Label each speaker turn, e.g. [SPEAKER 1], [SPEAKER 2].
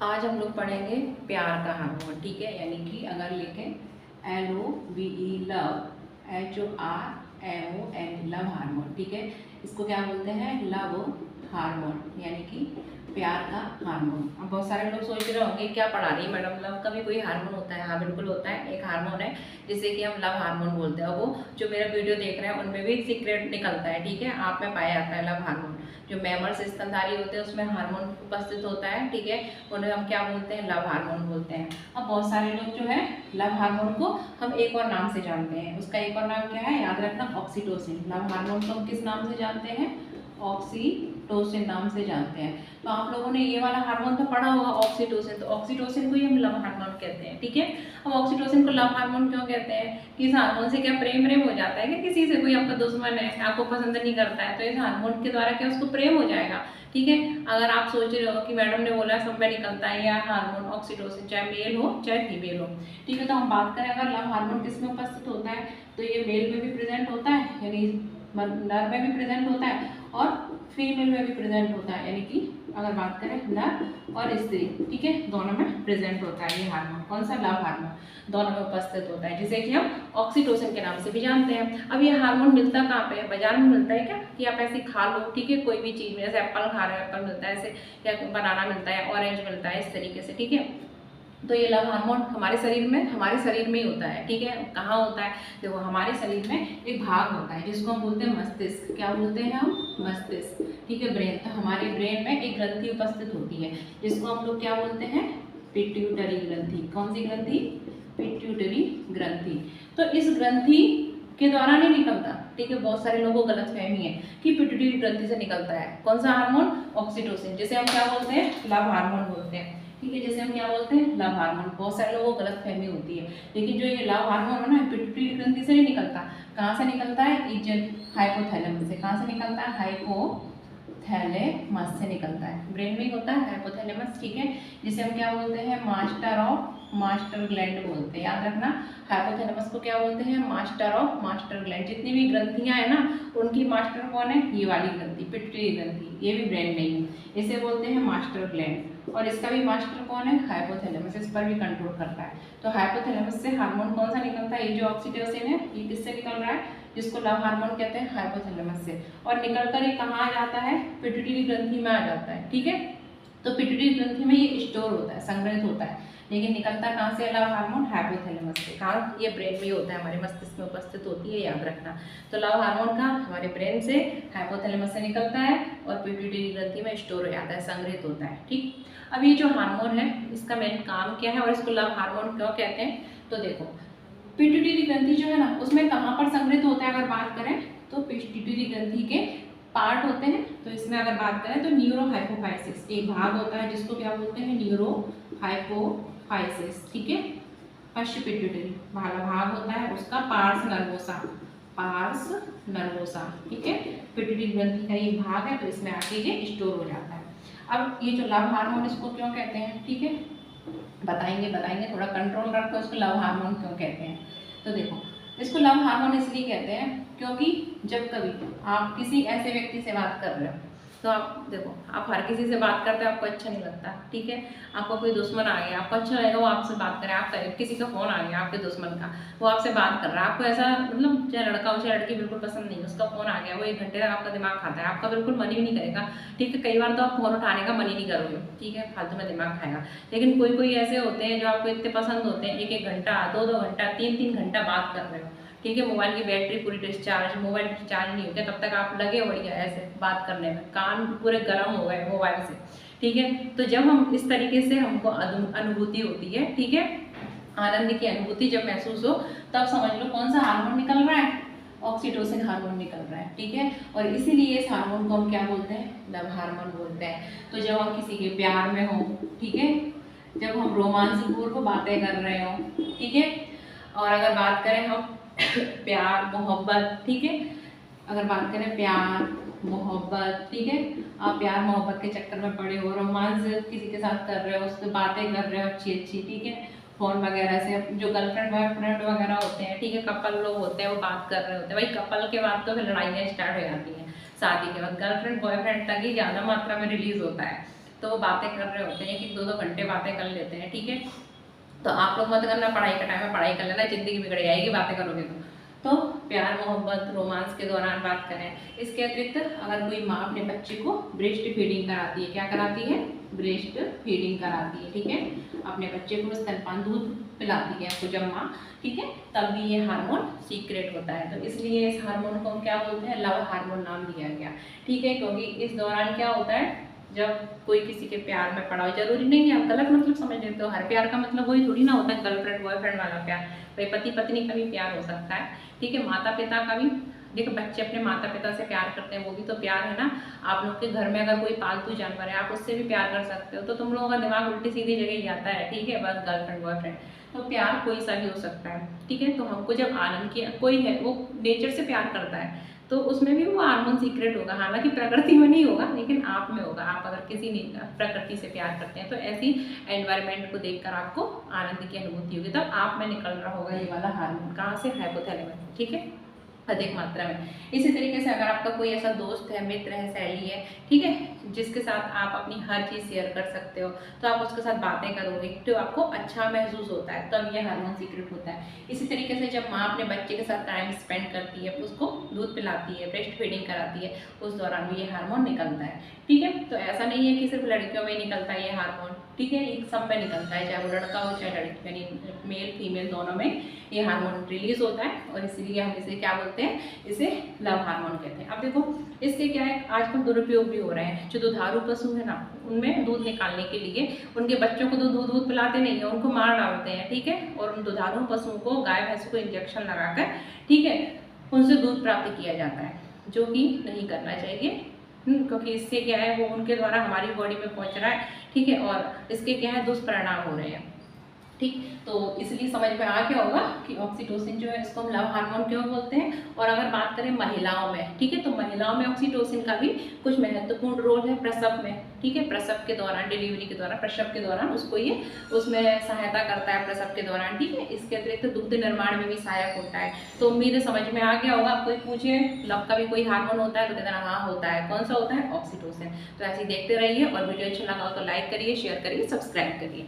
[SPEAKER 1] आज हम लोग पढ़ेंगे प्यार का हार्मोन। ठीक है, यानी कि अगर लिखें LOVE love, HORMON love hormone. ठीक है, इसको क्या बोलते हैं? लव हार्मोन, यानी कि प्यार का हार्मोन। अब बहुत सारे लोग सोच रहे होंगे क्या पढ़ा रही है मैडम, लव का भी कोई हार्मोन होता है? हाँ बिल्कुल होता है, एक हार्मोन है जिसे कि हम लव हार्मोन बोलते हैं। वो जो मेरा वीडियो देख रहे हैं उनमें भी सीक्रेट निकलता है। ठीक है, आप में पाया जाता है लव हार्मोन। जो मैमल्स स्तनधारी होते हैं उसमें हार्मोन उपस्थित होता है। ठीक है, उन्हें हम क्या बोलते हैं? लव हार्मोन बोलते हैं। अब बहुत सारे लोग जो है लव हार्मोन को हम एक और नाम से जानते हैं। उसका एक और नाम क्या है? याद रखना, ऑक्सीटोसिन। लव हार्मोन को हम किस नाम से जानते हैं? ऑक्सीटोसिन नाम से जानते हैं। तो आप लोगों ने ये वाला हार्मोन तो पढ़ा होगा, ऑक्सीटोसिन। तो ऑक्सीटोसिन को ही हम लव हार्मोन कहते हैं। ठीक है, अब ऑक्सीटोसिन को लव हार्मोन क्यों कहते हैं? कि इस हार्मोन से क्या प्रेम हो जाता है? कि किसी से कोई आपका दुश्मन है, आपको पसंद नहीं करता है, तो इस हार्मोन के द्वारा क्या उसको प्रेम हो जाएगा? ठीक है, अगर आप सोच रहे हो कि मैडम ने बोला सब में निकलता है यह हार्मोन ऑक्सीटोसिन, चाहे मेल हो चाहे फीमेल हो। ठीक है, तो हम बात करें अगर लव हार्मोन किस में उपस्थित होता है, तो ये मेल में भी प्रेजेंट होता है, यानी नर में भी प्रेजेंट होता है, और फीमेल में भी प्रेजेंट होता है, यानी कि अगर बात करें नर और स्त्री, ठीक है, दोनों में प्रेजेंट होता है ये हार्मोन। कौन सा? लव हार्मोन, दोनों में उपस्थित होता है, जिसे कि हम ऑक्सीटोसिन के नाम से भी जानते हैं। अब ये हार्मोन मिलता कहाँ पे है? बाजार में मिलता है क्या कि आप ऐसे खा लो? ठीक है, कोई भी चीज़ में, जैसे एप्पल खा रहे हो, एप्पल मिलता है, ऐसे या बनाना मिलता है, ऑरेंज मिलता है, इस तरीके से। ठीक है, तो ये लव हार्मोन हमारे शरीर में ही होता है। ठीक है, कहाँ होता है? देखो, हमारे शरीर में एक भाग होता है जिसको हम बोलते हैं मस्तिष्क। क्या बोलते हैं हम? मस्तिष्क। ठीक है, ब्रेन। तो हमारे ब्रेन में एक ग्रंथि उपस्थित होती है जिसको हम लोग क्या बोलते हैं? पिट्यूटरी ग्रंथि। कौन सी ग्रंथि? पिट्यूटरी ग्रंथि। तो इस ग्रंथि के द्वारा नहीं निकलता। ठीक है, बहुत सारे लोगों को गलतफहमी है कि पिट्यूटरी ग्रंथि से निकलता है। कौन सा हार्मोन? ऑक्सीटोसिन, जिसे हम क्या बोलते हैं? लव हार्मोन बोलते हैं। ठीक है, जैसे हम क्या बोलते हैं? Love hormone. बहुत सारे लोगों को गलतफहमी होती है, लेकिन जो ये लव हार्मोन है ना, पिट्यूटरी ग्रंथि से नहीं निकलता। कहाँ से निकलता है? हाइपोथैलेमस से। कहाँ से निकलता है? हाइपोथैलेमस से निकलता है। ब्रेन में ही होता है हाइपोथैलेमस। ठीक है, जिसे हम क्या बोलते हैं? मास्टर ग्लैंड बोलते हैं। याद रखना, हाइपोथैलेमस को क्या बोलते हैं? Master gland. जितनी भी ग्रंथियां है ना, उनकी मास्टर कौन है? ये वाली ग्रंथि, पिट्यूटरी ग्रंथि। ये भी ब्रेन में ही है, इसे बोलते हैं मास्टर ग्लैंड। और इसका भी मास्टर कौन है? हाइपोथैलेमस। इस पर भी कंट्रोल करता है। तो हाइपोथैलेमस से हार्मोन कौन सा निकलता है? ये जो ऑक्सीटोसिन है, ये किससे निकल रहा है? जिसको लव हार्मोन कहते हैं, हाइपोथैलेमस से। और निकलकर ये कहाँ आ जाता है? पिट्यूटरी ग्रंथि में आ जाता है। ठीक है, तो पिट्यूटरी ग्रंथि में ये स्टोर होता है, संग्रहित होता है। लेकिन निकलता कहाँ से लव हार्मोन? हाइपोथैलेमस से। कहाँ? ये ब्रेन में ही होता है, हमारे मस्तिष्क में उपस्थित होती है, याद रखना। तो लव हार्मोन का हमारे ब्रेन से, हाइपोथैलेमस से निकलता है और पिट्यूटरी ग्रंथि में स्टोर हो जाता है, संग्रहित होता है। ठीक, अब ये जो हार्मोन है इसका मेन काम क्या है और इसको लव हार्मोन क्यों कहते हैं? तो देखो, पिट्यूटरी ग्रंथि जो है ना, उसमें कहाँ पर संग्रहित होता है अगर बात करें, तो पिट्यूटरी ग्रंथि के पार्ट होते हैं। तो इसमें अगर बात करें तो न्यूरो हाइपोफाइसिस एक भाग होता है जिसको क्या बोलते हैं? Neuro hypophysis. ठीक है, पश्च पिट्यूटरी वाला भाग होता है उसका पार्स नर्वोसा। ठीक है, पिट्यूटरी ग्रंथि का ये भाग है, तो इसमें आके ये स्टोर हो जाता है। अब ये जो लव हार्मोन, इसको क्यों कहते हैं? ठीक है, बताएंगे, थोड़ा कंट्रोल रखो, इसको लव हार्मोन क्यों कहते हैं। तो देखो, इसको लव हार्मोन इसलिए कहते हैं क्योंकि जब कभी आप किसी ऐसे व्यक्ति से बात कर रहे हो, तो आप देखो, आप हर किसी से बात करते हो, आपको अच्छा नहीं लगता। ठीक है, आपको कोई दुश्मन आ गया, आपको अच्छा लगेगा वो आपसे बात करे। आपका किसी का फोन आ गया आपके दुश्मन का, वो आपसे बात कर रहा है, आपको ऐसा मतलब चाहे लड़का हो चाहे लड़की बिल्कुल पसंद नहीं, उसका फोन आ गया, वो 1 घंटे तक आपका दिमाग खाता है, आपका बिल्कुल मन ही नहीं करेगा। ठीक है, कई बार तो आप फोन उठाने का मन ही नहीं करोगे। ठीक है, फालतू में दिमाग खाएगा। लेकिन कोई ऐसे होते हैं जो आपको इतने पसंद होते हैं, 1 घंटा 2 घंटा 3 घंटा बात कर रहे हो। ठीक है, मोबाइल की बैटरी पूरी डिस्चार्ज, मोबाइल चार्ज नहीं होता तब तक आप लगे बढ़िया ऐसे बात करने में, कान पूरे गर्म हो गए मोबाइल से। ठीक है, तो जब हम इस तरीके से हमको अनुभूति होती है, ठीक है, आनंद की अनुभूति जब महसूस हो, तब समझ लो कौन सा हार्मोन निकल रहा है? ऑक्सीटोसिन हार्मोन निकल रहा है। ठीक है, और इसीलिए इस हार्मोन को हम क्या बोलते हैं? लव हार्मोन बोलते हैं। तो जब हम किसी के प्यार में हो, ठीक है, जब हम रोमांचपूर्व बातें कर रहे हो, ठीक है, और अगर बात करें हम प्यार मोहब्बत, ठीक है, अगर बात करें प्यार मोहब्बत, ठीक है, आप प्यार मोहब्बत के चक्कर में पड़े हो, रोमांस किसी के साथ कर रहे हो, उससे बातें कर रहे हो अच्छी, ठीक है, फोन वगैरह से, जो गर्लफ्रेंड बॉयफ्रेंड वगैरह होते हैं, ठीक है, कपल लोग होते हैं, वो बात कर रहे होते हैं। भाई कपल के बाद तो फिर लड़ाइयाँ स्टार्ट हो जाती हैं, शादी के बाद गर्लफ्रेंड बॉयफ्रेंड तक ही ज़्यादा मात्रा में रिलीज होता है। तो वो बातें कर रहे होते हैं कि 2-2 घंटे बातें कर लेते हैं, ठीक है। तो आप लोग मत करना, पढ़ाई का टाइम है पढ़ाई कर लेना, ज़िंदगी बिगड़ जाएगी बातें करोगे तो प्यार मोहब्बत रोमांस के दौरान बात करें। इसके अतिरिक्त अगर कोई माँ अपने बच्चे को ब्रेस्ट फीडिंग कराती है, क्या कराती है, ब्रेस्ट फीडिंग कराती है, ठीक है, अपने बच्चे को स्तनपान दूध पिलाती है आपको जब माँ, ठीक है, तब भी ये हार्मोन सीक्रेट होता है। तो इसलिए इस हार्मोन को हम क्या बोलते हैं, लव हार्मोन नाम दिया गया, ठीक है। क्योंकि इस दौरान क्या होता है, जब कोई किसी के प्यार में पड़ा हो, जरूरी नहीं है आप गलत मतलब समझ लेते हो, हर प्यार का मतलब वही थोड़ी ना होता है गर्लफ्रेंड बॉयफ्रेंड वाला प्यार, भाई पति पत्नी का भी प्यार हो सकता है, ठीक है, माता पिता का भी। देखो बच्चे अपने माता पिता से प्यार करते हैं, वो भी तो प्यार है ना। आप लोग के घर में अगर कोई पालतू जानवर है, आप उससे भी प्यार कर सकते हो, तो तुम लोगों का दिमाग उल्टी सीधी जगह ही जाता है, ठीक है, बस गर्लफ्रेंड बॉयफ्रेंड। तो प्यार कोई सा भी हो सकता है, ठीक है। तो हमको जब आनंद की कोई है वो नेचर से प्यार करता है, तो उसमें भी वो हार्मोन सीक्रेट होगा, हालांकि प्रकृति में नहीं होगा लेकिन आप में होगा। आप अगर किसी प्रकृति से प्यार करते हैं तो ऐसी एनवायरनमेंट को देखकर आपको आनंद की अनुभूति होगी, तब आप में निकल रहा होगा ये वाला हार्मोन, कहाँ से, हाइपोथैलेमस, ठीक है, अधिक मात्रा में। इसी तरीके से अगर आपका कोई ऐसा दोस्त है, मित्र है, सहेली है, ठीक है, जिसके साथ आप अपनी हर चीज़ शेयर कर सकते हो, तो आप उसके साथ बातें करोगे तो आपको अच्छा महसूस होता है, तब ये हार्मोन सीक्रेट होता है। इसी तरीके से जब माँ अपने बच्चे के साथ टाइम स्पेंड करती है, उसको दूध पिलाती है, ब्रेस्ट फीडिंग कराती है, उस दौरान भी ये हार्मोन निकलता है, ठीक है। तो ऐसा नहीं है कि सिर्फ लड़कियों में निकलता है ये हार्मोन, ठीक है, एक सब में निकलता है, चाहे वो लड़का हो चाहे लड़की, यानी मेल फीमेल दोनों में ये हार्मोन रिलीज होता है, और इसीलिए हम इसे क्या बोलते हैं, इसे लव हार्मोन कहते हैं। अब देखो इससे क्या है, आजकल दुरुपयोग भी हो रहे हैं, जो दुधारू पशु है ना, उनमें दूध निकालने के लिए उनके बच्चों को तो दूध पिलाते नहीं है, उनको मार डालते हैं, ठीक है, और उन दुधारू पशुओं को, गाय भैंस को इंजेक्शन लगाकर, ठीक है, उनसे दूध प्राप्त किया जाता है, जो कि नहीं करना चाहिए, क्योंकि इससे क्या है, वो उनके द्वारा हमारी बॉडी में पहुंच रहा है, ठीक है, और इसके क्या है, दुष्परिणाम हो रहे हैं, ठीक। तो इसलिए समझ में आ गया होगा कि ऑक्सीटोसिन जो है इसको हम लव हार्मोन क्यों बोलते हैं। और अगर बात करें महिलाओं में, ठीक है, तो महिलाओं में ऑक्सीटोसिन का भी कुछ महत्वपूर्ण रोल है प्रसव में, ठीक है, प्रसव के दौरान, डिलीवरी के दौरान, प्रसव के दौरान उसको ये उसमें सहायता करता है प्रसव के दौरान, ठीक है। इसके अतिरिक्त दुग्ध निर्माण में भी सहायक होता है। तो उम्मीद है समझ में आ गया होगा। कोई पूछे लव का भी कोई हार्मोन होता है तो कहते हैं हाँ होता है, कौन सा होता है, ऑक्सीटोसिन। तो ऐसे ही देखते रहिए, और वीडियो अच्छा लगा हो तो लाइक करिए, शेयर करिए, सब्सक्राइब करिए।